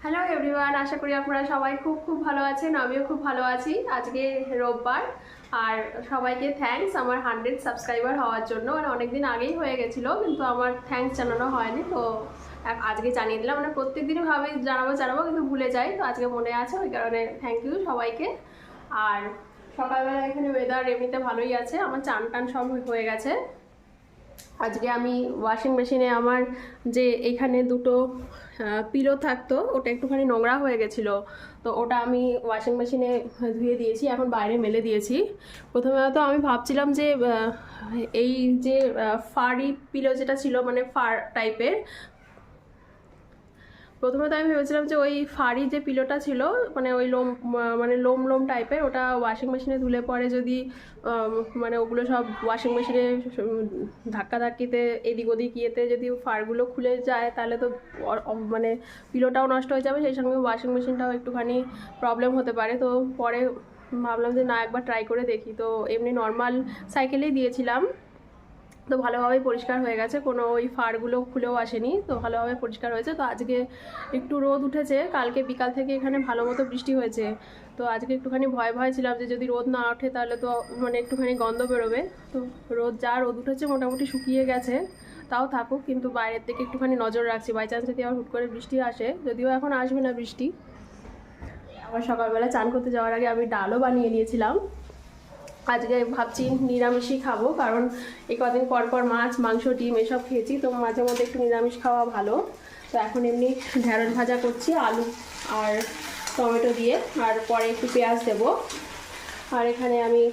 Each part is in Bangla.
হ্যালো এভরিওয়ান, আশা করি আপনারা সবাই খুব খুব ভালো আছেন। আমিও খুব ভালো আছি। আজকে রোববার, আর সবাইকে থ্যাঙ্কস আমার 100 সাবস্ক্রাইবার হওয়ার জন্য। মানে অনেকদিন আগেই হয়ে গেছিলো, কিন্তু আমার থ্যাঙ্কস জানানো হয়নি, তো আজকে জানিয়ে দিলাম। মানে প্রত্যেকদিনই ভাবে জানাবো জানাবো, কিন্তু ভুলে যাই, তো আজকে মনে আছে, ওই কারণে থ্যাংক ইউ সবাইকে। আর সকালবেলা এখানে ওয়েদার এমনিতে ভালোই আছে, আমার চান টান সব হয়ে গেছে। আজকে আমি ওয়াশিং মেশিনে আমার যে এখানে দুটো পিলো থাকতো, ওটা একটুখানি নোংরা হয়ে গেছিলো, তো ওটা আমি ওয়াশিং মেশিনে ধুয়ে দিয়েছি, এখন বাইরে মেলে দিয়েছি। প্রথমে তো আমি ভাবছিলাম যে এই যে ফারি পিলো যেটা ছিল, মানে ফার টাইপের, প্রথমে তো আমি ভেবেছিলাম যে ওই ফাড়ি যে পিলোটা ছিল, মানে ওই লোম, মানে লোম লোম টাইপের, ওটা ওয়াশিং মেশিনে ধুলে পরে যদি মানে ওগুলো সব ওয়াশিং মেশিনে ধাক্কা ধাক্কিতে এদিক ওদিক ইয়েতে যদি ফাড়গুলো খুলে যায়, তাহলে তো মানে পিলোটাও নষ্ট হয়ে যাবে, সেই সঙ্গে ওয়াশিং মেশিনটাও একটুখানি প্রবলেম হতে পারে। তো পরে ভাবলাম যে না, একবার ট্রাই করে দেখি। তো এমনি নর্মাল সাইকেলেই দিয়েছিলাম, তো ভালোভাবেই পরিষ্কার হয়ে গেছে, কোনো ওই ফাড়গুলো খুলেও আসেনি, তো ভালোভাবে পরিষ্কার হয়েছে। তো আজকে একটু রোদ উঠেছে, কালকে বিকাল থেকে এখানে ভালো মতো বৃষ্টি হয়েছে, তো আজকে একটুখানি ভয় ভয় ছিলাম যে যদি রোদ না ওঠে তাহলে তো মানে একটুখানি গন্ধ বেরোবে। তো রোদ উঠেছে, মোটামুটি শুকিয়ে গেছে, তাও থাকুক, কিন্তু বাইরের দিকে একটুখানি নজর রাখছি, বাই চান্স যদি আবার হুট করে বৃষ্টি আসে, যদিও এখন আসবে না বৃষ্টি। আবার সকালবেলা চান করতে যাওয়ার আগে আমি ডালও বানিয়ে নিয়েছিলাম। আজকে ভাবছি নিরামিষই খাবো, কারণ এই কদিন পর পর মাছ মাংস ডিম এসব খেয়েছি, তো মাঝে মধ্যে একটু নিরামিষ খাওয়া ভালো। তো এখন এমনি ঢেঁড়স ভাজা করছি আলু আর টমেটো দিয়ে, আর পরে একটু পেঁয়াজ দেব। আর এখানে আমি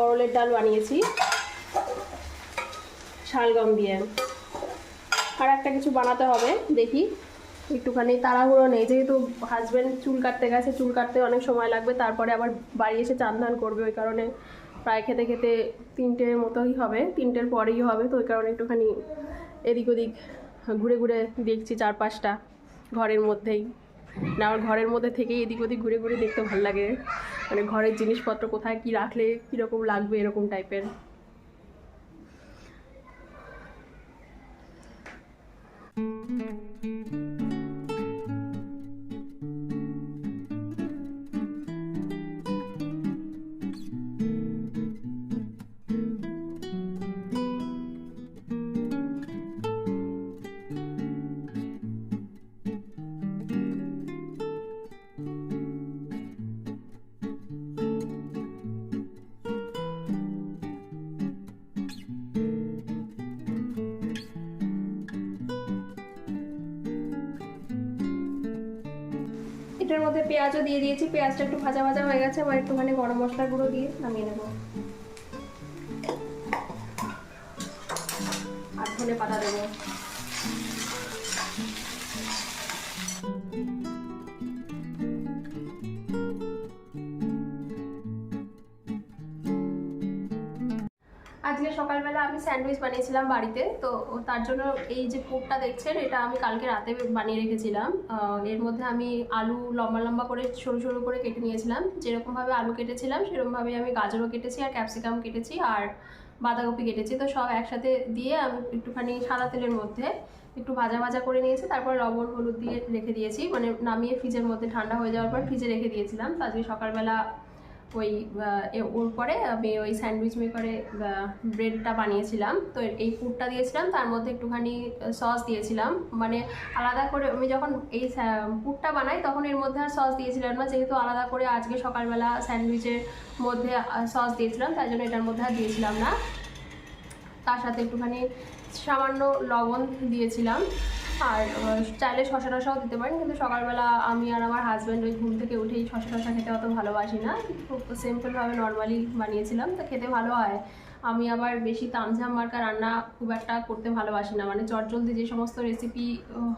অরলের ডাল বানিয়েছি শালগম দিয়ে। আর একটা কিছু বানাতে হবে, দেখি, একটুখানি তাড়াহুড়ো নেই, যেহেতু হাজব্যান্ড চুল কাটতে গেছে, চুল কাটতে অনেক সময় লাগবে, তারপরে আবার বাড়ি এসে চান ধান করবে, ওই কারণে প্রায় খেতে খেতে 3টের মতোই হবে, 3টের পরেই হবে। তো ওই কারণে একটুখানি এদিক ওদিক ঘুরে ঘুরে দেখছি চারপাশটা ঘরের মধ্যেই। না, আমার ঘরের মধ্যে থেকেই এদিক ওদিক ঘুরে ঘুরে দেখতে ভালো লাগে, মানে ঘরের জিনিসপত্র কোথায় কী রাখলে কীরকম লাগবে, এরকম টাইপের। এটার মধ্যে পেঁয়াজও দিয়ে দিয়েছি, পেঁয়াজটা একটু ভাজা ভাজা হয়ে গেছে, আবার একটুখানি গরম মশলার গুঁড়ো দিয়ে নামিয়ে নেব। আর ধনে পাতা দেবো। আজকে সকালবেলা আমি স্যান্ডউইচ বানিয়েছিলাম বাড়িতে, তো তার জন্য এই যে পুরটা দেখছেন, এটা আমি কালকে রাতে বানিয়ে রেখেছিলাম। এর মধ্যে আমি আলু লম্বা লম্বা করে সরু সরু করে কেটে নিয়েছিলাম, যেরকমভাবে আলু কেটেছিলাম সেরকমভাবেই আমি গাজরও কেটেছি, আর ক্যাপসিকাম কেটেছি, আর বাঁধাকপি কেটেছি। তো সব একসাথে দিয়ে আমি একটুখানি সাদা তেলের মধ্যে একটু ভাজা ভাজা করে নিয়েছি, তারপর লবণ হলুদ দিয়ে রেখে দিয়েছি, মানে নামিয়ে ফ্রিজের মধ্যে ঠান্ডা হয়ে যাওয়ার পর ফ্রিজে রেখে দিয়েছিলাম। তো আজকে সকালবেলা ওই ওর পরে আমি ওই স্যান্ডউইচ মেকারে ব্রেডটা বানিয়েছিলাম। তো এই পুরটা দিয়েছিলাম, তার মধ্যে একটুখানি সস দিয়েছিলাম, মানে আলাদা করে আমি যখন এই পুরটা বানাই তখন এর মধ্যে আর সস দিয়েছিলাম না, যেহেতু আলাদা করে আজকে সকালবেলা স্যান্ডউইচের মধ্যে সস দিয়েছিলাম, তাই জন্য এটার মধ্যে আর দিয়েছিলাম না। তার সাথে একটুখানি সামান্য লবণ দিয়েছিলাম, আর চাইলে শশা টশাও দিতে পারেন, কিন্তু সকালবেলা আমি আর আমার হাজব্যান্ড ওই ঘুম থেকে উঠেই শশা টশা খেতে অত ভালোবাসি না, খুব সিম্পলভাবে নর্মালি বানিয়েছিলাম, তো খেতে ভালো হয়। আমি আবার বেশি তামঝাম মার্কা রান্না খুব একটা করতে ভালোবাসি না, মানে চটজলদি যে সমস্ত রেসিপি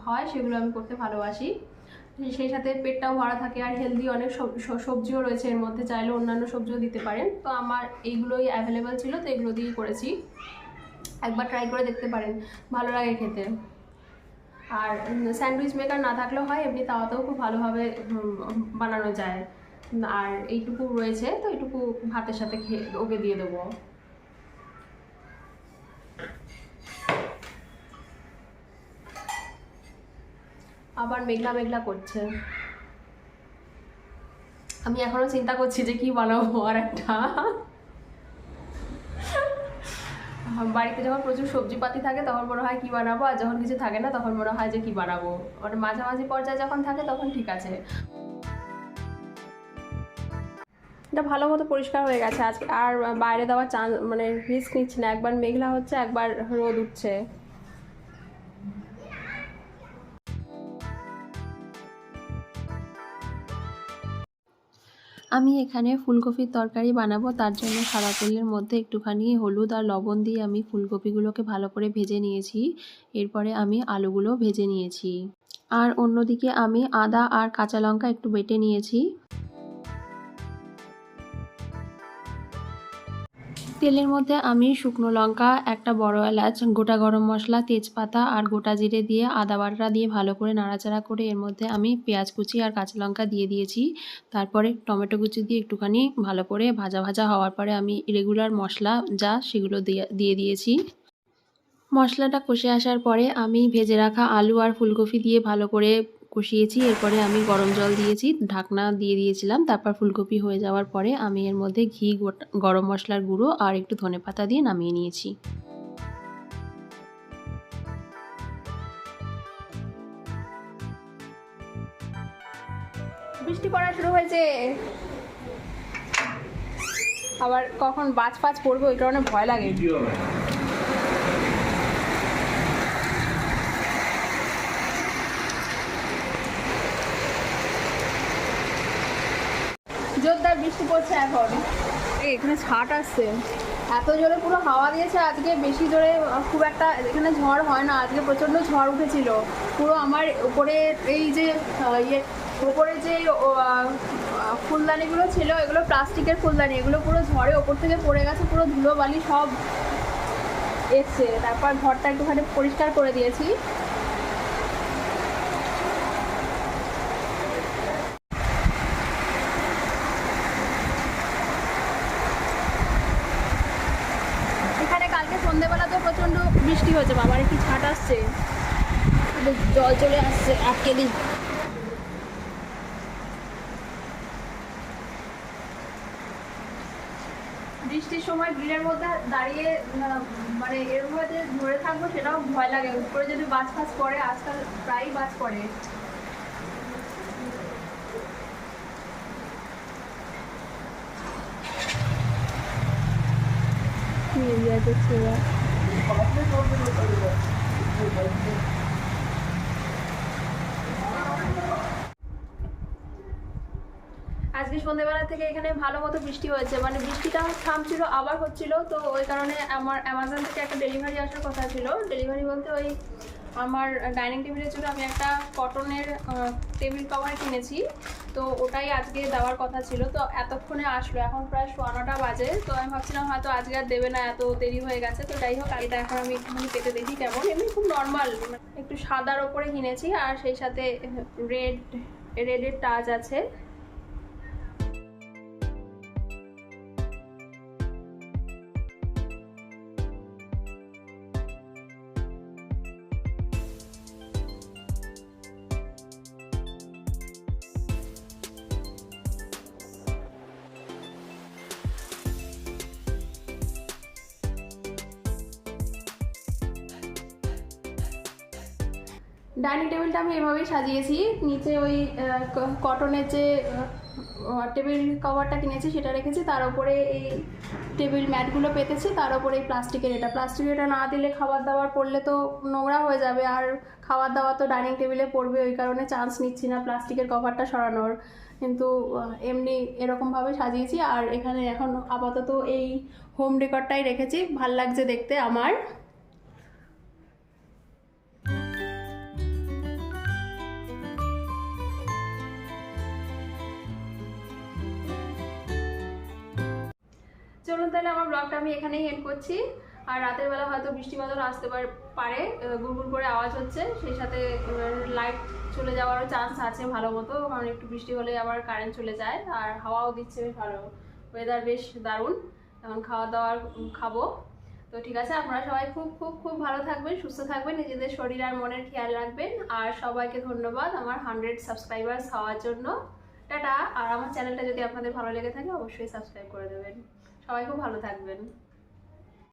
হয় সেগুলো আমি করতে ভালোবাসি, সেই সাথে পেটটাও ভরা থাকে, আর হেলদি অনেক সবজিও রয়েছে এর মধ্যে, চাইলে অন্যান্য সবজিও দিতে পারেন। তো আমার এইগুলোই অ্যাভেলেবেল ছিল, তো এগুলো দিয়েই করেছি। একবার ট্রাই করে দেখতে পারেন, ভালো লাগে খেতে। আর স্যান্ডউইচ মেকার না থাকলেও হয়, এমনি তাওয়াতেও খুব ভালোভাবে বানানো যায়। আর এইটুকু রয়েছে, তো এইটুকু ভাতের সাথে ওকে দিয়ে দেবো। আবার মেঘলা মেঘলা করছে। আমি এখনো চিন্তা করছি যে কি বানাবো। আর একটা বাড়িতে যখন প্রচুর সবজিপাতি থাকে তখন মনে হয় কি বানাবো, আর যখন কিছু থাকে না তখন মনে হয় যে কি বানাবো। মানে মাঝামাঝি পর্যায়ে যখন থাকে তখন ঠিক আছে। এটা ভালো মতো পরিষ্কার হয়ে গেছে আজকে, আর বাইরে দেওয়ার চান্স মানে রিস্ক নিচ্ছি না। একবার মেঘলা হচ্ছে, একবার রোদ উঠছে। আমি এখানে ফুলকপির তরকারি বানাবো, তার জন্য সাদা তেলের মধ্যে একটুখানি হলুদ আর লবণ দিয়ে আমি ফুলকপিগুলোকে ভালো করে ভেজে নিয়েছি। এরপরে আমি আলুগুলো ভেজে নিয়েছি। আর অন্যদিকে আমি আদা আর কাঁচা লঙ্কা একটু বেটে নিয়েছি। তেলের মধ্যে আমি শুকনো লঙ্কা, একটা বড় এলাচ, গোটা গরম মশলা, তেজপাতা আর গোটা জিরে দিয়ে আদা বাটা দিয়ে ভালো করে নাড়াচাড়া করে এর মধ্যে আমি পেঁয়াজ কুচি আর কাঁচা লঙ্কা দিয়ে দিয়েছি। তারপরে টমেটো কুচি দিয়ে একটুখানি ভালো করে ভাজা ভাজা হওয়ার পরে আমি রেগুলার মশলা যা সেগুলো দিয়ে দিয়েছি। মশলাটা কষে আসার পরে আমি ভেজে রাখা আলু আর ফুলকপি দিয়ে ভালো করে কষিয়েছি। এরপরে আমি গরম জল দিয়েছি, ঢাকনা দিয়ে দিয়েছিলাম। তারপর ফুলকপি হয়ে যাওয়ার পরে আমি এর মধ্যে ঘি, গরম মশলার গুঁড়ো আর একটু ধনেপাতা দিয়ে নামিয়ে নিয়েছি। বৃষ্টি পড়া শুরু হয়েছে, আবার কখন বাজ ফাজ পড়বে ওই কারণে ভয় লাগে। জোরদার বৃষ্টি পড়ছে এখন। এখানে ছাট আসছে, এত জোরে পুরো হাওয়া দিয়েছে আজকে। বেশি জোরে খুব একটা এখানে ঝড় হয় না, আজকে প্রচণ্ড ঝড় উঠেছিল। পুরো আমার উপরে এই যে উপরে যে ফুলদানিগুলো ছিল এগুলো প্লাস্টিকের ফুলদানি, এগুলো পুরো ঝড়ে ওপর থেকে পড়ে গেছে, পুরো ধুলো বালি সব এসছে। তারপর ঘরটা একটুখানি পরিষ্কার করে দিয়েছি। সন্ধ্যেবেলাতেও প্রচণ্ড বৃষ্টি হয়েছে, বাবার কি ছাট আসছে, জল চলে আসছে, আটকে দিই। বৃষ্টির সময় গ্রিলের মধ্যে দাঁড়িয়ে মানে এর মধ্যে ধরে থাকবো সেটাও ভয় লাগে। উপরে যদি বাজ ফাজ পড়ে, আজকাল প্রায়ই বাজ পড়ে। আজকে সন্ধ্যেবেলা থেকে এখানে ভালো মতো বৃষ্টি হয়েছে, মানে বৃষ্টিটা থামছিল আবার হচ্ছিল। তো ওই কারণে আমার অ্যামাজন থেকে একটা ডেলিভারি আসার কথা ছিল। ডেলিভারি বলতে ওই আমার ডাইনিং টেবিলের জন্য আমি একটা কটনের টেবিল কভার কিনেছি, তো ওটাই আজকে দেওয়ার কথা ছিল। তো এতক্ষণে আসলো, এখন প্রায় 9:15 বাজে। তো আমি ভাবছিলাম হয়তো আজকে আর দেবে না, এত দেরি হয়ে গেছে। তো যাই হোক, এটা এখন আমি একটুখানি পেতে দেখি কেমন। এমনি খুব নর্মাল, একটু সাদার ওপরে কিনেছি, আর সেই সাথে রেডের টাচ আছে। ডাইনিং টেবিলটা আমি এভাবেই সাজিয়েছি। নিচে ওই কটনের যে টেবিল কভারটা কিনেছি সেটা রেখেছি, তার উপরে এই টেবিল ম্যাটগুলো পেতেছি, তার উপরে এই প্লাস্টিকের এটা না দিলে খাবার দাবার পড়লে তো নোংরা হয়ে যাবে, আর খাবার দাবার তো ডাইনিং টেবিলে পড়বে। ওই কারণে চান্স নিচ্ছি না প্লাস্টিকের কভারটা সরানোর, কিন্তু এমনি এরকমভাবে সাজিয়েছি। আর এখানে এখন আপাতত এই হোম ডেকরটাই রেখেছি, ভাল লাগছে দেখতে আমার। চলুন তাহলে আমার ব্লগটা আমি এখানেই এন্ড করছি। আর রাতের বেলা হয়তো বৃষ্টি বাদল আসতে পারে, গুড়গুড় করে আওয়াজ হচ্ছে, সেই সাথে লাইট চলে যাওয়ারও চান্স আছে ভালো মতো, কারণ একটু বৃষ্টি হলে আবার কারেন্ট চলে যায়। আর হাওয়াও দিচ্ছে বেশ ভালো, ওয়েদার বেশ দারুণ। এখন খাওয়া দাওয়ার খাবো। তো ঠিক আছে, আপনারা সবাই খুব খুব খুব ভালো থাকবেন, সুস্থ থাকবেন, নিজেদের শরীর আর মনের খেয়াল রাখবেন। আর সবাইকে ধন্যবাদ আমার 100 সাবস্ক্রাইবার্স হওয়ার জন্য। টাটা। আর আমার চ্যানেলটা যদি আপনাদের ভালো লেগে থাকে অবশ্যই সাবস্ক্রাইব করে দেবেন। সবাই খুব ভালো থাকবেন।